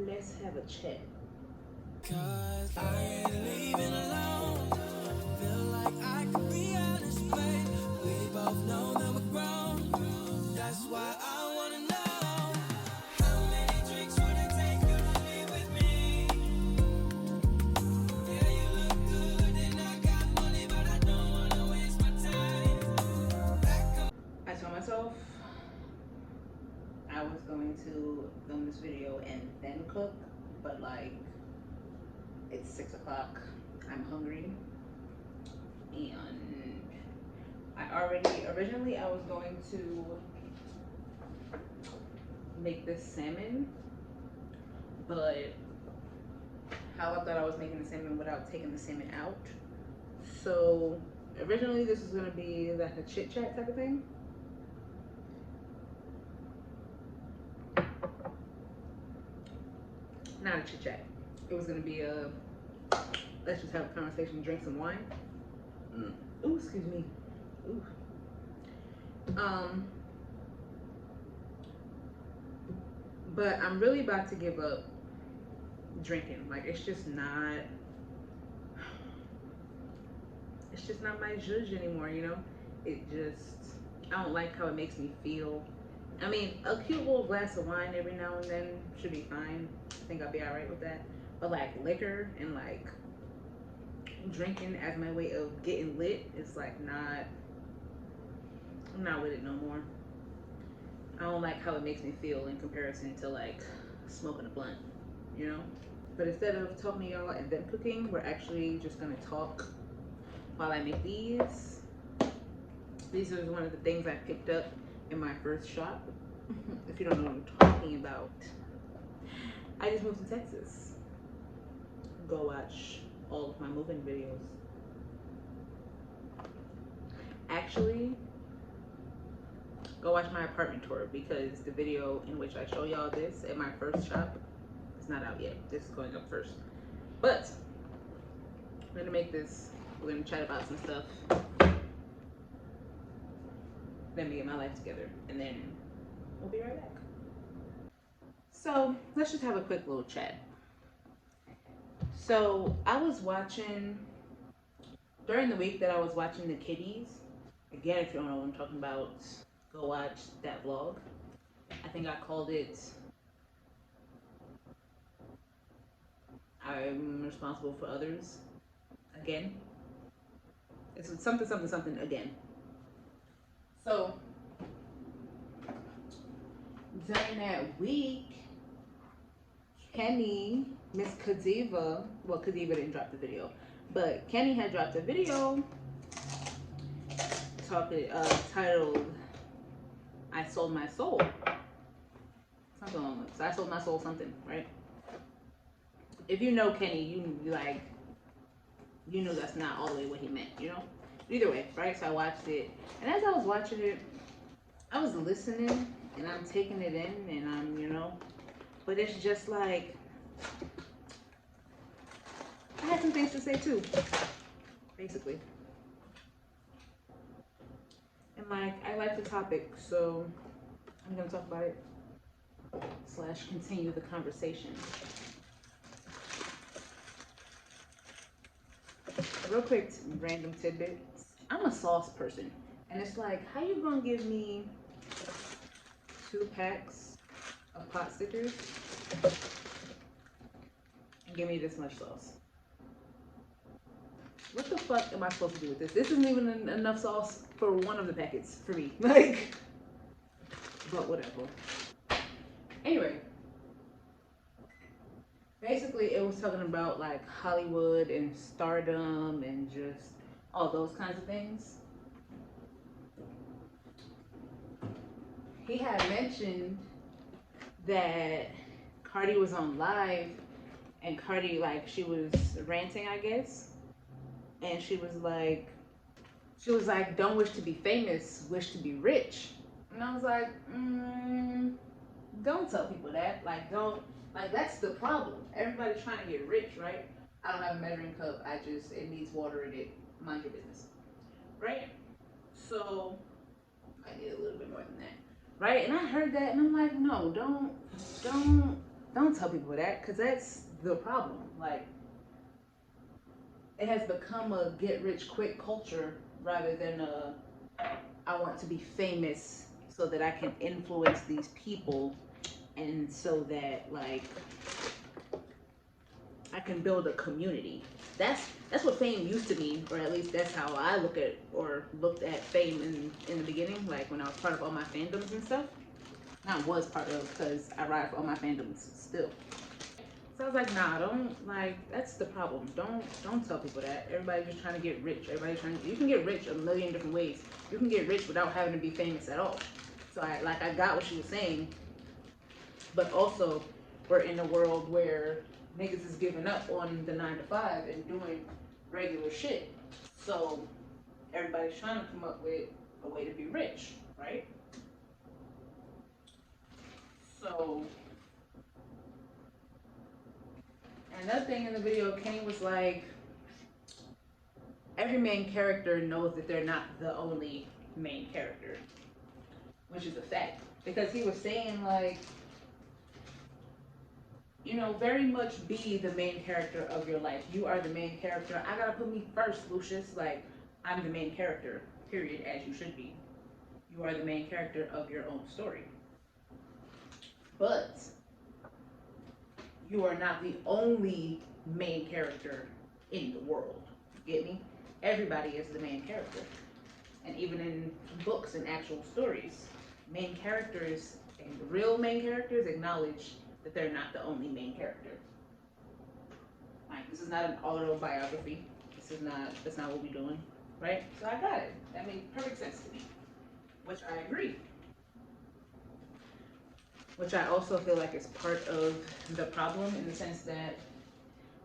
let's have a chat. Cause I ain't leaving alone. Feel like I could be honest, babe. We both know that we're grown. That's why I wanna know. How many drinks would it take you to leave with me? Yeah, you look good and I got money, but I don't wanna waste my time. I told myself I was going to film this video and then cook, but like it's 6 o'clock. I'm hungry, and originally I was going to make this salmon, but how I thought I was making the salmon without taking the salmon out. So originally this was gonna be like a chit chat type of thing. Not a chit chat. It was gonna be a let's just have a conversation, drink some wine. Ooh, excuse me. Ooh. But I'm really about to give up drinking. Like it's just not my judge anymore, you know? It just, I don't like how it makes me feel. I mean, a cute little glass of wine every now and then should be fine. I think I'll be all right with that. But like liquor and like drinking as my way of getting lit is like not, I'm not with it no more. I don't like how it makes me feel in comparison to like smoking a blunt, you know? But instead of talking to y'all and then cooking, we're actually just gonna talk while I make these. These are one of the things I picked up in my first shop. If you don't know what I'm talking about, I just moved to Texas. Go watch all of my moving videos. Actually, go watch my apartment tour because the video in which I show y'all this at my first shop is not out yet. This is going up first. But we're gonna make this, we're gonna chat about some stuff. Let me get my life together and then we'll be right back. So let's just have a quick little chat. So I was watching, during the week that I was watching the kiddies, again, if you don't know what I'm talking about, go watch that vlog. I think I called it, I'm responsible for others again. It's something, something, something again. So during that week, Kenny, Miss Kadiva, well, Kadiva didn't drop the video, but Kenny had dropped a video titled I Sold My Soul. Something along that. So I sold my soul something, right? If you know Kenny, you know that's not all the way what he meant, you know? Either way, right? So I watched it, and as I was watching it, I was listening and I'm taking it in and I'm, you know, but it's just like, I had some things to say too, basically. And like, I like the topic, so I'm gonna talk about it / continue the conversation. Real quick, random tidbits. I'm a sauce person, and it's like, how you gonna give me 2 packs of pot stickers and give me this much sauce? What the fuck am I supposed to do with this? This isn't even enough sauce for one of the packets for me. Like, but whatever. Anyway, basically it was talking about like Hollywood and stardom and just all those kinds of things. He had mentioned that Cardi was on live and Cardi, like, she was ranting, I guess, and she was like, don't wish to be famous, wish to be rich. And I was like, don't tell people that. Like, don't, like, that's the problem. Everybody's trying to get rich, right? I don't have a measuring cup. It needs water in it. Mind your business, right? So I need a little bit more than that, right? And I heard that and I'm like, no, don't Don't tell people that, because that's the problem. Like, it has become a get rich quick culture rather than a I want to be famous so that I can influence these people, and so that like I can build a community. That's what fame used to mean, or at least that's how I look at or looked at fame in the beginning, like when I was part of all my fandoms and stuff. I was part of, because I ride for all my fandoms still. So I was like, nah, don't, like, that's the problem. Don't tell people that. Everybody's just trying to get rich. Everybody's trying to, you can get rich a million different ways. You can get rich without having to be famous at all. So I got what she was saying, but also we're in a world where niggas is giving up on the 9 to 5 and doing regular shit. So everybody's trying to come up with a way to be rich, right? So another thing in the video, Kenny was like, every main character knows that they're not the only main character, which is a fact. Because he was saying like, you know, very much be the main character of your life. You are the main character. I gotta put me first, Lucius. Like, I'm the main character, period, as you should be. You are the main character of your own story. But you are not the only main character in the world. Get me? Everybody is the main character. And even in books and actual stories, main characters and the real main characters acknowledge that they're not the only main character. Like, this is not an autobiography. That's not what we're doing, right? So I got it. That made perfect sense to me, which I agree. Which I also feel like is part of the problem, in the sense that,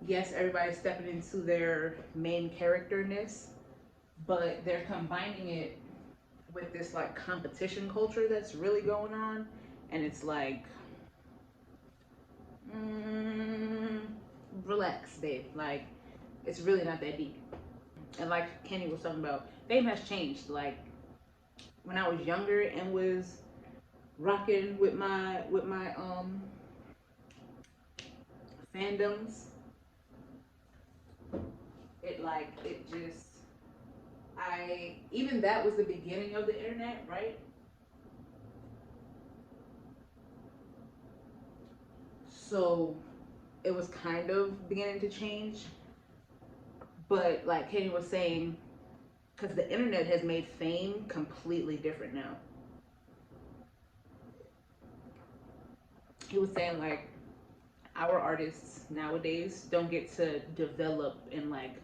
yes, everybody's stepping into their main characterness, but they're combining it with this like competition culture that's really going on. And it's like, relax, babe. Like, it's really not that deep. And like Kenny was talking about, fame has changed. Like, when I was younger and was rocking with my fandoms, it just, even that was the beginning of the internet, right? So it was kind of beginning to change. But like Kenny was saying, because the internet has made fame completely different now. He was saying like, our artists nowadays don't get to develop and like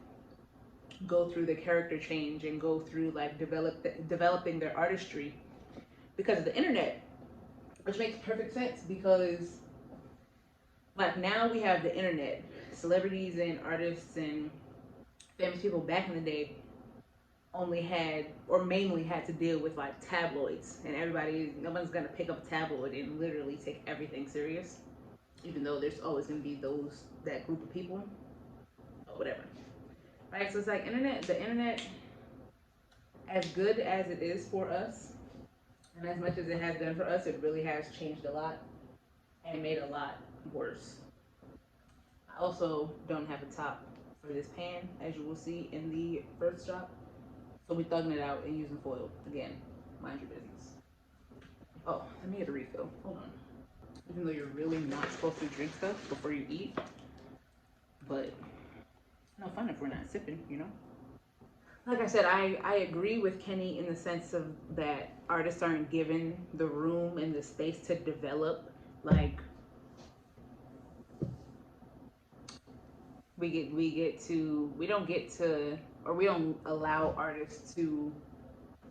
go through the character change and go through like developing their artistry because of the internet, which makes perfect sense. Because like, now we have the internet. Celebrities and artists and famous people back in the day only had, or mainly had, to deal with like tabloids, and no one's gonna pick up a tabloid and literally take everything serious, even though there's always gonna be that group of people, or whatever. Right? So it's like the internet, as good as it is for us, and as much as it has done for us, it really has changed a lot and made a lot worse. I also don't have a top for this pan, as you will see in the first shot. So we're thugging it out and using foil. Again, mind your business. Oh, let me get a refill. Hold on. Even though you're really not supposed to drink stuff before you eat. But it's no fun if we're not sipping, you know? Like I said, I agree with Kenny in the sense of that artists aren't given the room and the space to develop. Like, we don't allow artists to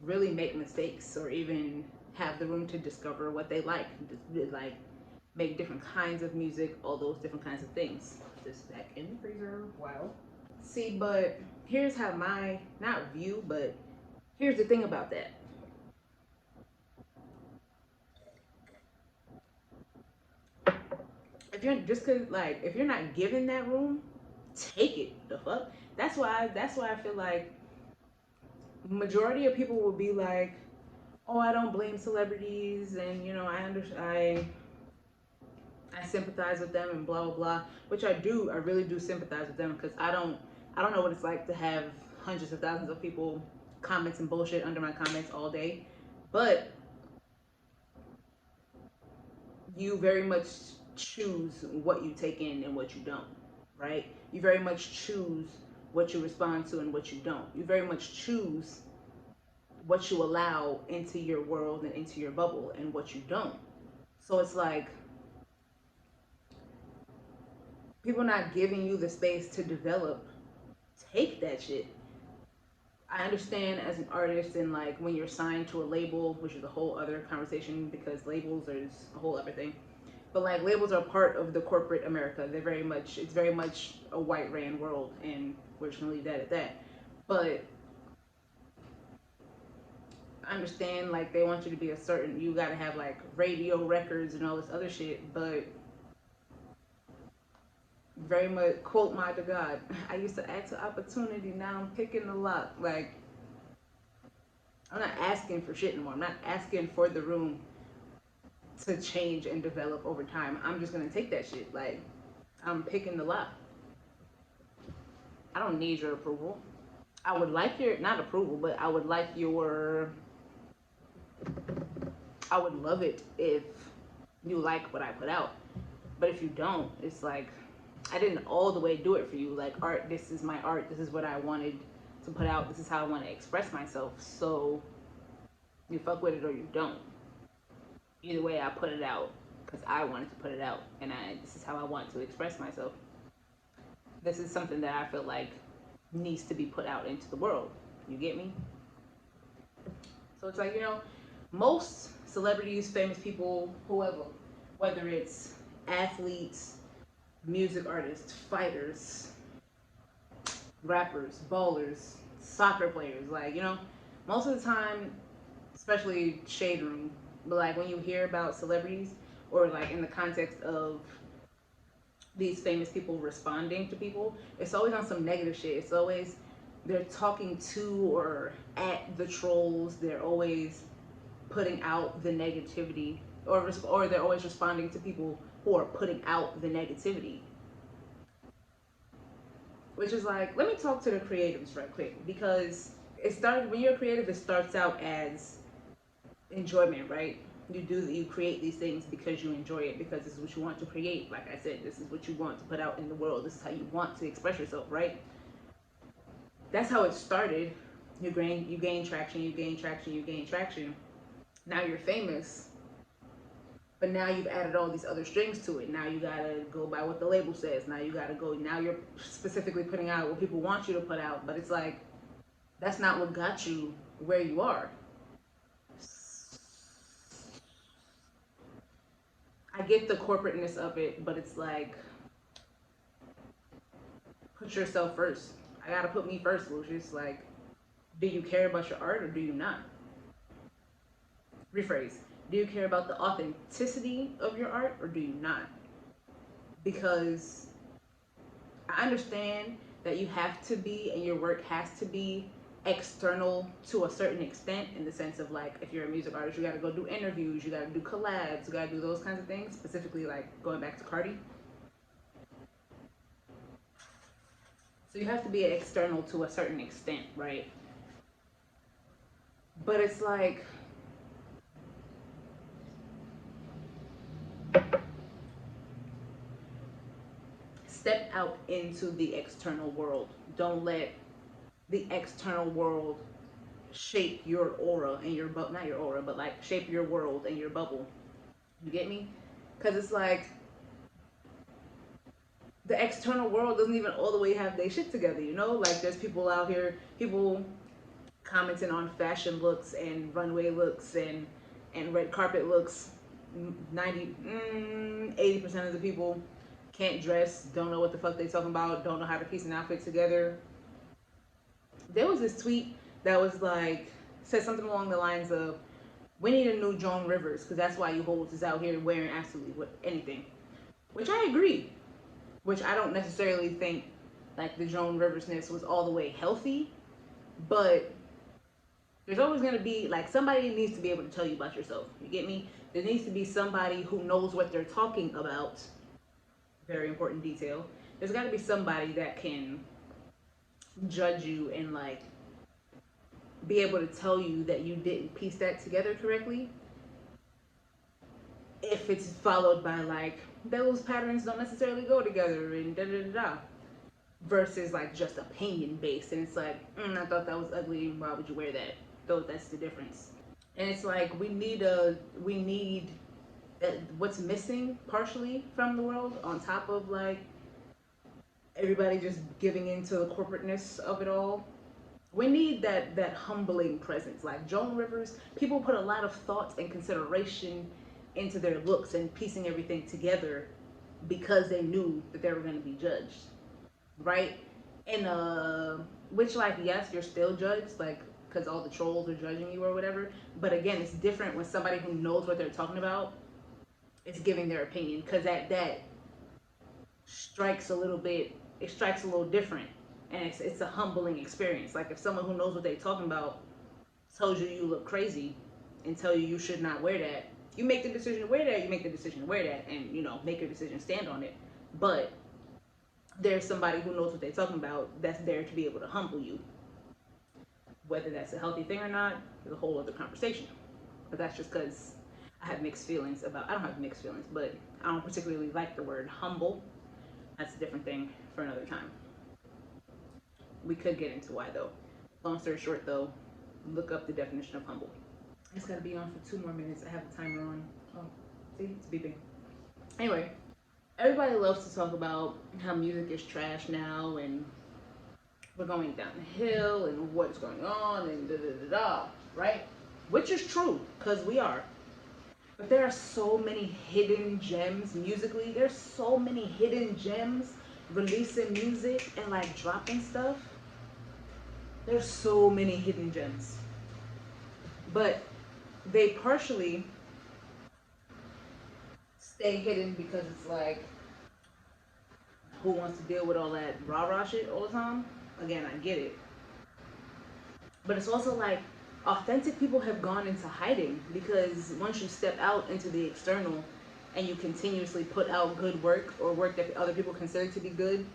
really make mistakes, or even have the room to discover what they like make different kinds of music, all those different kinds of things. This back in the freezer. Wow. See, but here's how not view, but here's the thing about that. If you're not given that room, take it the fuck. That's why I feel like majority of people will be like, oh, I don't blame celebrities, and you know, I I sympathize with them and blah blah blah, which I do. I really do sympathize with them because I don't know what it's like to have hundreds of thousands of people commenting bullshit under my comments all day, but you very much choose what you take in and what you don't, right? You very much choose what you respond to and what you don't. You very much choose what you allow into your world and into your bubble and what you don't. So it's like people not giving you the space to develop. Take that shit. I understand as an artist and like when you're signed to a label, which is a whole other conversation because labels is a whole other thing. But like labels are part of the corporate America. It's very much a white ran world, and we're just gonna leave that at that. But I understand like they want you to be a certain, you gotta have like radio records and all this other shit, but very much quote my to God. I used to ask for opportunity, now I'm picking the lock. Like I'm not asking for shit anymore. I'm not asking for the room to change and develop over time. I'm just gonna take that shit. Like I'm picking the lock. I don't need your approval. I would like your not approval, but I would like your I would love it if you like what I put out. But if you don't, it's like I didn't all the way do it for you. Like art, this is my art. This is what I wanted to put out. This is how I want to express myself. So you fuck with it or you don't. Either way, I put it out because I wanted to put it out, and this is how I want to express myself. This is something that I feel like needs to be put out into the world. You get me? So it's like, most celebrities, famous people, whoever, whether it's athletes, music artists, fighters, rappers, ballers, soccer players, like, most of the time, especially shade room, but like when you hear about celebrities or like in the context of these famous people responding to people, it's always on some negative shit. It's always they're talking to or at the trolls. They're always putting out the negativity, or they're always responding to people who are putting out the negativity. Which is like, let me talk to the creatives right quick, because when you're creative, it starts out as enjoyment, right? You create these things because you enjoy it, because this is what you want to create. Like I said, this is what you want to put out in the world. This is how you want to express yourself, right? That's how it started. You gain traction, you gain traction, you gain traction. Now you're famous, but now you've added all these other strings to it. Now you gotta go by what the label says. Now you're specifically putting out what people want you to put out, but it's like, that's not what got you where you are. I get the corporateness of it, but it's like, put yourself first. I gotta put me first, Lucius. Like, do you care about your art or do you not? Rephrase. Do you care about the authenticity of your art or do you not? Because I understand that you have to be, and your work has to be external to a certain extent, in the sense of like, if you're a music artist, you gotta go do interviews, you gotta do collabs, you gotta do those kinds of things, specifically like going back to Cardi. So you have to be external to a certain extent, right? But it's like, step out into the external world. Don't let the external world shape your aura and your not your aura, but like shape your world and your bubble. You get me? Because it's like the external world doesn't even all the way have their shit together, Like there's people out here, people commenting on fashion looks and runway looks and red carpet looks. 80% of the people can't dress, don't know what the fuck they talking about, don't know how to piece an outfit together. There was this tweet that was like, said something along the lines of, we need a new Joan Rivers, because that's why you hoes is out here wearing absolutely anything. Which I agree. Which I don't necessarily think like the Joan Riversness was all the way healthy, but There's always going to be like somebody needs to be able to tell you about yourself. You get me? There needs to be somebody who knows what they're talking about. Very important detail. There's got to be somebody that can judge you and like be able to tell you that you didn't piece that together correctly if it's followed by like those patterns don't necessarily go together and da da da da versus like just opinion based and it's like I thought that was ugly, why would you wear that? Though that's the difference. And it's like we need what's missing partially from the world on top of like everybody just giving into the corporateness of it all. We need that humbling presence. Like Joan Rivers, people put a lot of thought and consideration into their looks and piecing everything together because they knew that they were going to be judged, right? And which like yes, you're still judged, like because all the trolls are judging you or whatever. But again, it's different when somebody who knows what they're talking about is giving their opinion because that strikes a little bit. It strikes a little different, and it's a humbling experience. Like if someone who knows what they're talking about tells you you look crazy and tell you you should not wear that, you make the decision to wear that. You make the decision to wear that, and make your decision, stand on it. But there's somebody who knows what they're talking about that's there to be able to humble you. Whether that's a healthy thing or not is a whole other conversation. But that's just because I have mixed feelings about. I don't have mixed feelings, but I don't particularly like the word humble. That's a different thing for another time. We could get into why though. Long story short though, look up the definition of humble. It's gotta be on for 2 more minutes. I have the timer on. Oh, see, it's beeping. Anyway, everybody loves to talk about how music is trash now and we're going downhill and what's going on and da da da da, right? Which is true, because we are. But there are so many hidden gems musically. There's so many hidden gems releasing music and like dropping stuff. There's so many hidden gems. But they partially stay hidden because it's like, who wants to deal with all that rah rah shit all the time? Again, I get it. But it's also like authentic people have gone into hiding because once you step out into the external and you continuously put out good work or work that other people consider to be good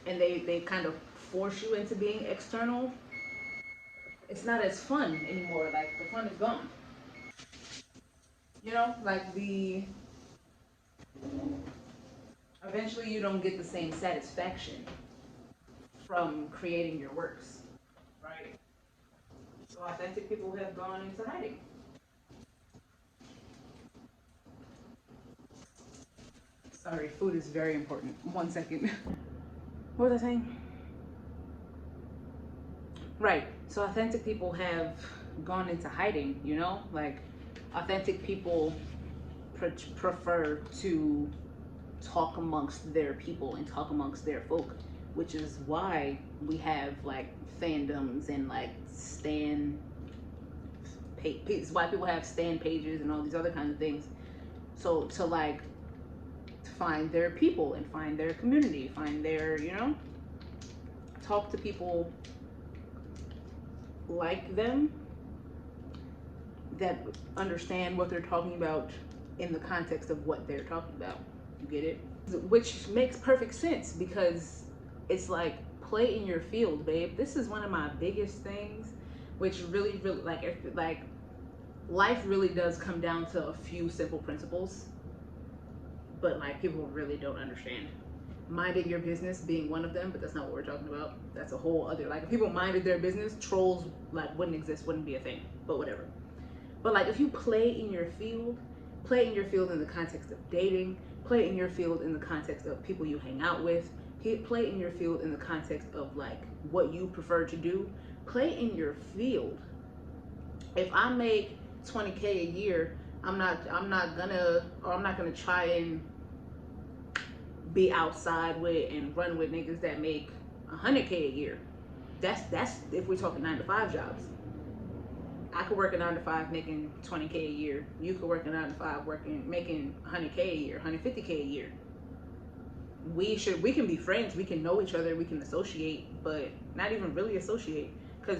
and they kind of force you into being external, it's not as fun anymore. Like the fun is gone. Like the eventually you don't get the same satisfaction from creating your works, right? So authentic people have gone into hiding. Sorry, food is very important. 1 second. What was I saying? Right. So authentic people have gone into hiding, Like authentic people prefer to talk amongst their people and talk amongst their folk, which is why we have like fandoms and like pages. Why people have stan pages and all these other kinds of things. So to like find their people and find their community, find their talk to people like them that understand what they're talking about in the context of what they're talking about. You get it? Which makes perfect sense because it's like play in your field, babe. This is one of my biggest things, which really like life really does come down to a few simple principles, but like people really don't understand. Minding your business being one of them, but that's not what we're talking about. That's a whole other, like if people minded their business, trolls like wouldn't exist, wouldn't be a thing, but whatever. But like if you play in your field in the context of dating, play in your field in the context of people you hang out with, play in your field in the context of like what you prefer to do, play in your field. If I make 20K a year, I'm not gonna try and be outside with and run with niggas that make 100K a year. That's if we're talking 9-to-5 jobs. I could work a 9-to-5 making 20K a year. You could work a 9-to-5 making 100K a year, 150K a year. We can be friends. We can know each other. We can associate, but not even really associate. Because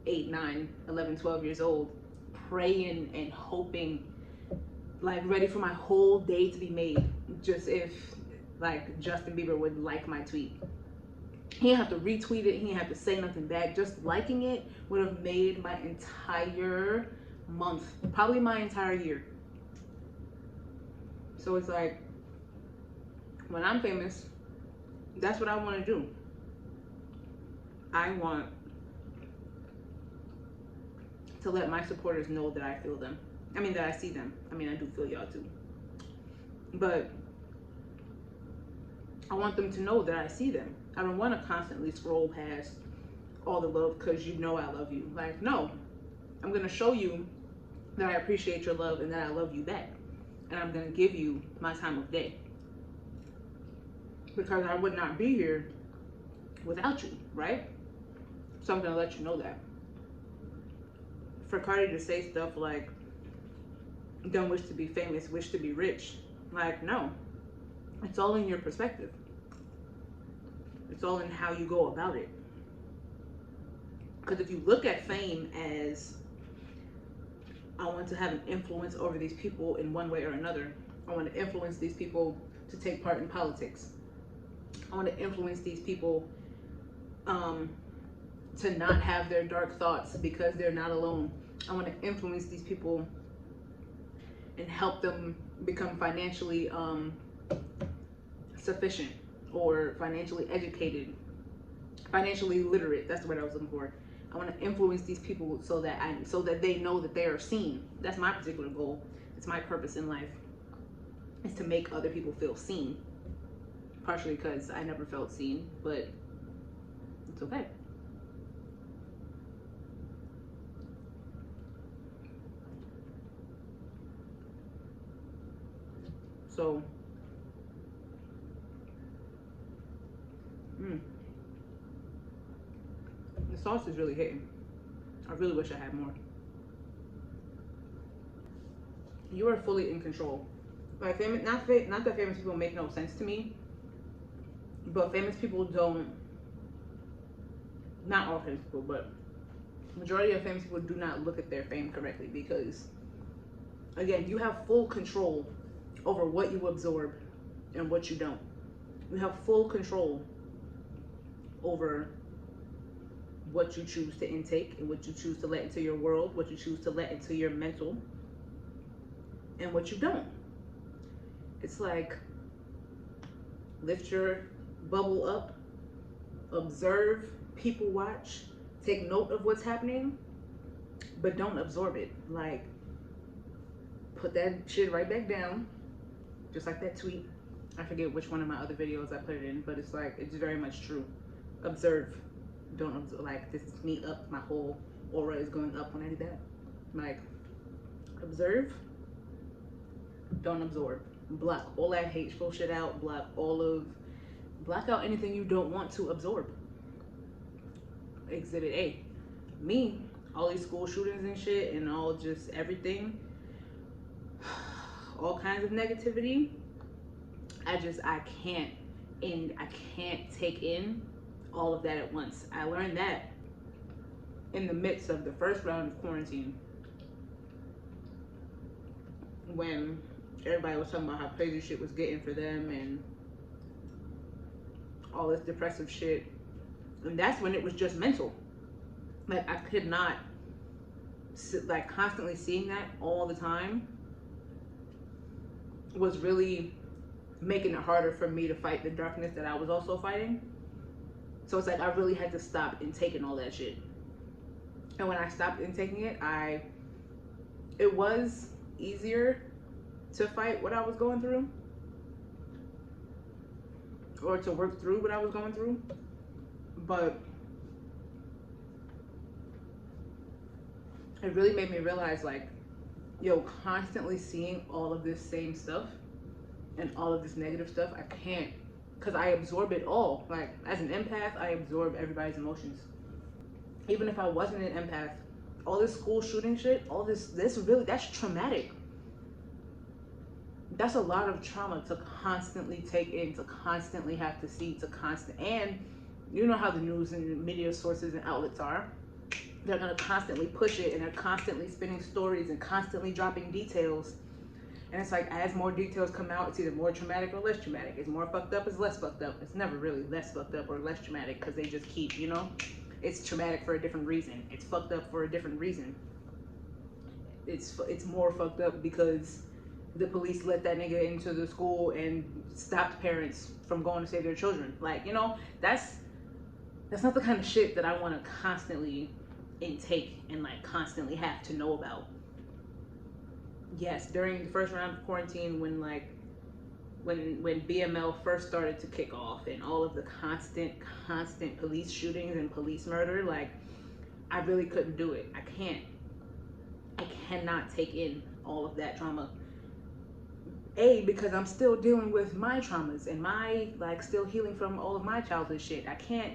8, 9, 11, 12 years old, praying and hoping, like ready for my whole day to be made, just if like Justin Bieber would like my tweet. He didn't have to retweet it, he didn't have to say nothing back. Just liking it would have made my entire month, probably my entire year. So it's like, when I'm famous, that's what I want to do. I want to let my supporters know that I feel them. I mean, that I see them. I mean, I do feel y'all too. But I want them to know that I see them. I don't want to constantly scroll past all the love because you know I love you. Like, no. I'm going to show you that I appreciate your love and that I love you back. And I'm going to give you my time of day. Because I would not be here without you, right? So I'm going to let you know that. For Cardi to say stuff like, don't wish to be famous, wish to be rich. Like, no. It's all in your perspective. It's all in how you go about it. Because if you look at fame as, I want to have an influence over these people in one way or another. I want to influence these people to take part in politics. I want to influence these people to not have their dark thoughts because they're not alone. I want to influence these people and help them become financially sufficient or financially educated, financially literate. That's the word I was looking for. I want to influence these people so that they know that they are seen. That's my particular goal. It's my purpose in life, is to make other people feel seen. Partially because I never felt seen, but it's okay. So, the sauce is really hitting. I really wish I had more. You are fully in control. Like, not that famous people make no sense to me, but famous people don't, not all famous people, but majority of famous people do not look at their fame correctly because, again, you have full control over what you absorb and what you don't. You have full control over what you choose to intake and what you choose to let into your world, what you choose to let into your mental, and what you don't. It's like, lift your bubble up, observe, people watch, take note of what's happening, but don't absorb it. Like, put that shit right back down, just like that tweet. I forget which one of my other videos I put it in, but it's like, it's very much true. Observe, don't absorb. Like, this is me up, my whole aura is going up when I do that. Like, observe, don't absorb. Block all that hateful shit out, block out anything you don't want to absorb. Exhibit A. Me, all these school shootings and shit and all just everything, all kinds of negativity, I can't take in all of that at once. I learned that in the midst of the first round of quarantine, when everybody was talking about how crazy shit was getting for them and all this depressive shit. And that's when it was just mental. Like, I could not sit, like, constantly seeing that all the time was really making it harder for me to fight the darkness that I was also fighting. So it's like, I really had to stop intaking all that shit. And when I stopped intaking it, it was easier to fight what I was going through, or to work through what I was going through. But it really made me realize, like, yo, constantly seeing all of this same stuff and all of this negative stuff, I can't, because I absorb it all. Like, as an empath, I absorb everybody's emotions. Even if I wasn't an empath, all this school shooting shit, all this really, that's traumatic. That's a lot of trauma to constantly take in, to constantly have to see, and you know how the news and media sources and outlets are. they're gonna constantly push it, and they're constantly spinning stories and constantly dropping details. And it's like, as more details come out, it's either more traumatic or less traumatic. It's more fucked up, it's less fucked up. It's never really less fucked up or less traumatic, because they just keep, you know, it's traumatic for a different reason. It's fucked up for a different reason. It's more fucked up because the police let that nigga into the school and stopped parents from going to save their children. Like, you know, that's not the kind of shit that I want to constantly intake and like constantly have to know about. Yes, during the first round of quarantine, when BML first started to kick off, and all of the constant police shootings and police murder, like, I really couldn't do it. I cannot take in all of that trauma. Because I'm still dealing with my traumas and my, like, still healing from all of my childhood shit. I can't,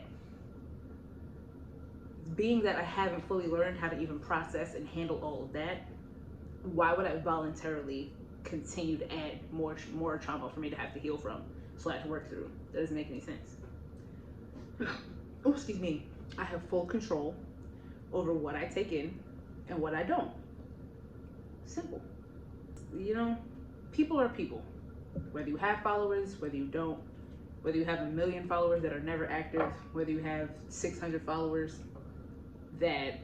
being that I haven't fully learned how to even process and handle all of that, why would I voluntarily continue to add more trauma for me to have to heal from, / work through? That doesn't make any sense. Oh, excuse me. I have full control over what I take in and what I don't. Simple. You know, people are people. Whether you have followers, whether you don't, whether you have 1 million followers that are never active, whether you have 600 followers that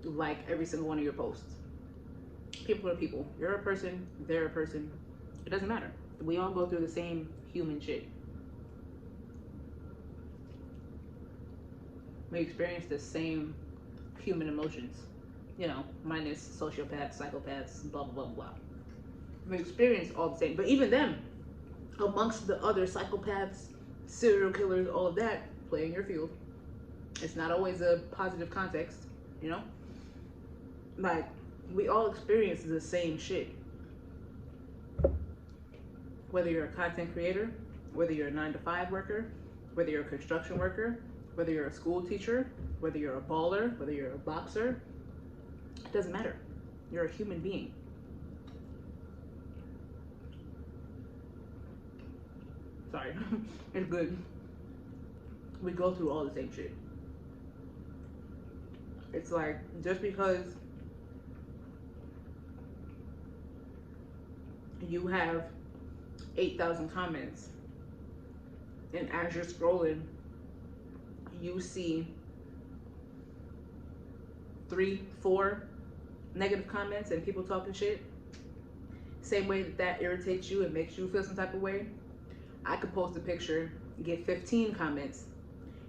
like every single one of your posts. People are people. You're a person, they're a person. It doesn't matter. We all go through the same human shit. We experience the same human emotions. You know, minus sociopaths, psychopaths, blah, blah, blah, blah. We experience all the same. But even them, amongst the other psychopaths, serial killers, all of that, play in your field. It's not always a positive context, you know? Like, we all experience the same shit. Whether you're a content creator, whether you're a 9-to-5 worker, whether you're a construction worker, whether you're a school teacher, whether you're a baller, whether you're a boxer, it doesn't matter. You're a human being. Sorry, it's good. We go through all the same shit. It's like, just because you have 8,000 comments, and as you're scrolling, you see 3, 4 negative comments and people talking shit, same way that irritates you and makes you feel some type of way, I could post a picture, get 15 comments.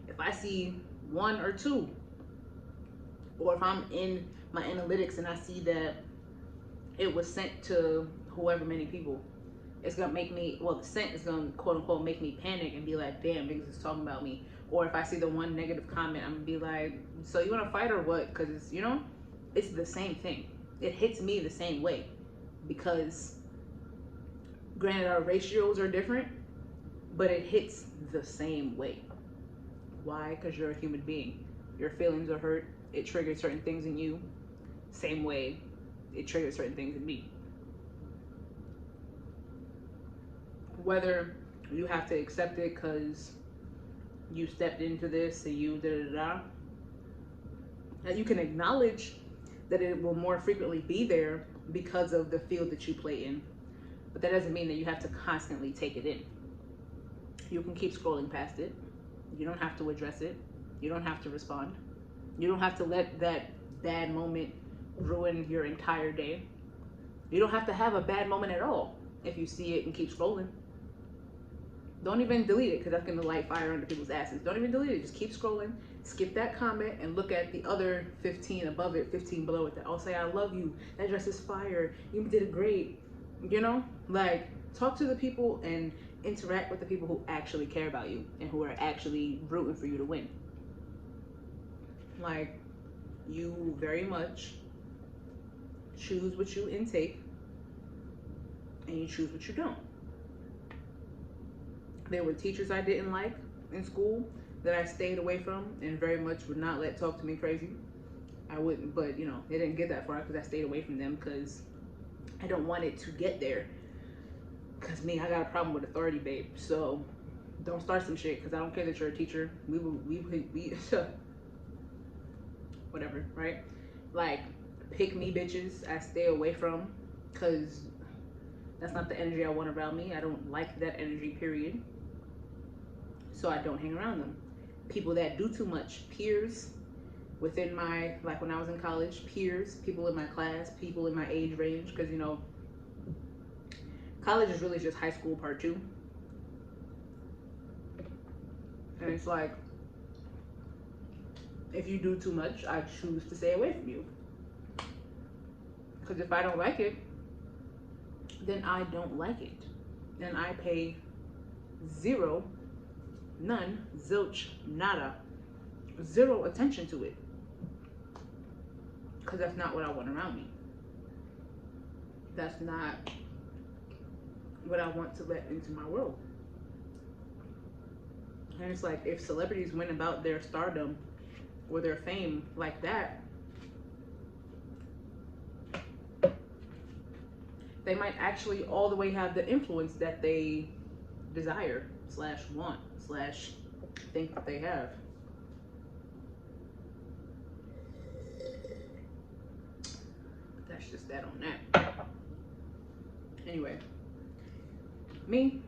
If I see 1 or 2, or if I'm in my analytics and I see that it was sent to whoever many people, it's gonna make me, well, the scent is gonna quote unquote make me panic and be like, damn, niggas is talking about me. Or if I see the 1 negative comment, I'm gonna be like, so you wanna fight or what? Because it's, you know, it's the same thing. It hits me the same way, because granted our ratios are different, but it hits the same way. Why? Because you're a human being. Your feelings are hurt. It triggers certain things in you. Same way it triggers certain things in me. Whether you have to accept it because you stepped into this and you da-da-da-da, that you can acknowledge that it will more frequently be there because of the field that you play in. But that doesn't mean that you have to constantly take it in. You can keep scrolling past it. You don't have to address it. You don't have to respond. You don't have to let that bad moment ruin your entire day. You don't have to have a bad moment at all if you see it and keep scrolling. Don't even delete it, because that's going to light fire under people's asses. Don't even delete it. Just keep scrolling. Skip that comment and look at the other 15 above it, 15 below it. I'll say, I love you. That dress is fire. You did it great. You know? Like, talk to the people and interact with the people who actually care about you and who are actually rooting for you to win. Like, you very much choose what you intake and you choose what you don't. There were teachers I didn't like in school that I stayed away from and very much would not let talk to me crazy. I wouldn't, but you know, it didn't get that far because I stayed away from them, because I don't want it to get there. Because me, I got a problem with authority, babe. So don't start some shit, because I don't care that you're a teacher. When whatever, right? Like, pick me bitches, I stay away from, because that's not the energy I want around me. I don't like that energy, period. So I don't hang around them. People that do too much, peers within my, like when I was in college, peers, people in my class, people in my age range, because you know, college is really just high school part two. And it's like, if you do too much, I choose to stay away from you. Because if I don't like it, then I don't like it. Then I pay zero, none, zilch, nada, zero attention to it. Because that's not what I want around me. That's not what I want to let into my world. And it's like, if celebrities went about their stardom or their fame like that, they might actually all the way have the influence that they desire slash want slash think that they have. That's just that on that. Anyway, me,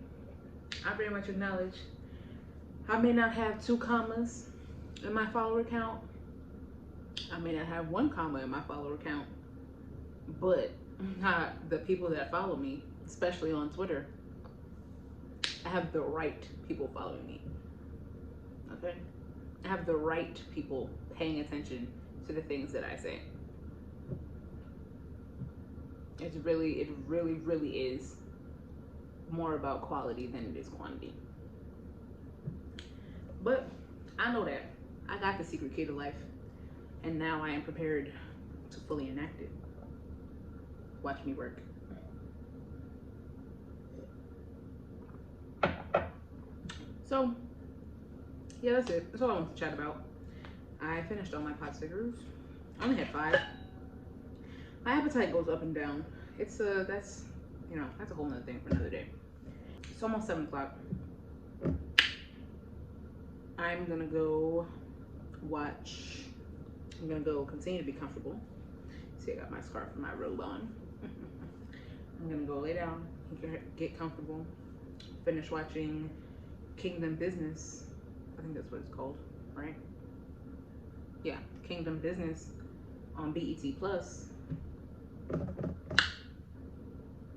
I very much acknowledge I may not have 2 commas in my follower count. I may not have 1 comma in my follower count, but the people that follow me, especially on Twitter, I have the right people following me. Okay? I have the right people paying attention to the things that I say. It really is more about quality than it is quantity. But I know that. I got the secret key to life. And now I am prepared to fully enact it. Watch me work. So, yeah, that's it. That's all I want to chat about. I finished all my pot stickers. I only had 5. My appetite goes up and down. That's a whole nother thing for another day. It's almost 7 o'clock. I'm gonna go watch. I'm gonna go continue to be comfortable. See, I got my scarf and my robe on. I'm gonna go lay down, get comfortable, finish watching Kingdom Business. I think that's what it's called, right? Yeah, Kingdom Business on BET Plus.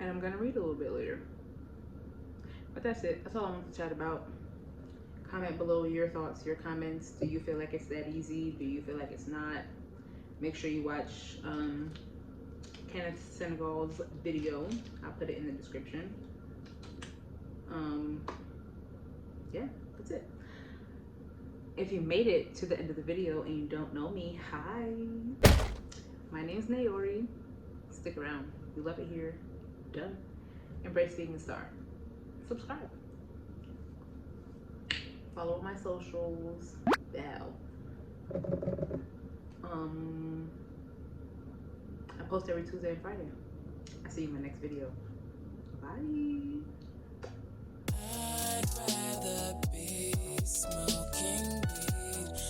And I'm gonna read a little bit later. But that's it. That's all I want to chat about. Comment below your thoughts, your comments. Do you feel like it's that easy? Do you feel like it's not? Make sure you watch Kenneth Senegal's video. I'll put it in the description. Yeah, that's it. If you made it to the end of the video and you don't know me, hi. My name's Naori. Stick around. We love it here. Duh. Embrace being a star. Subscribe. Follow my socials. Bell. I post every Tuesday and Friday. I'll see you in my next video. Bye. I'd rather be smoking weed.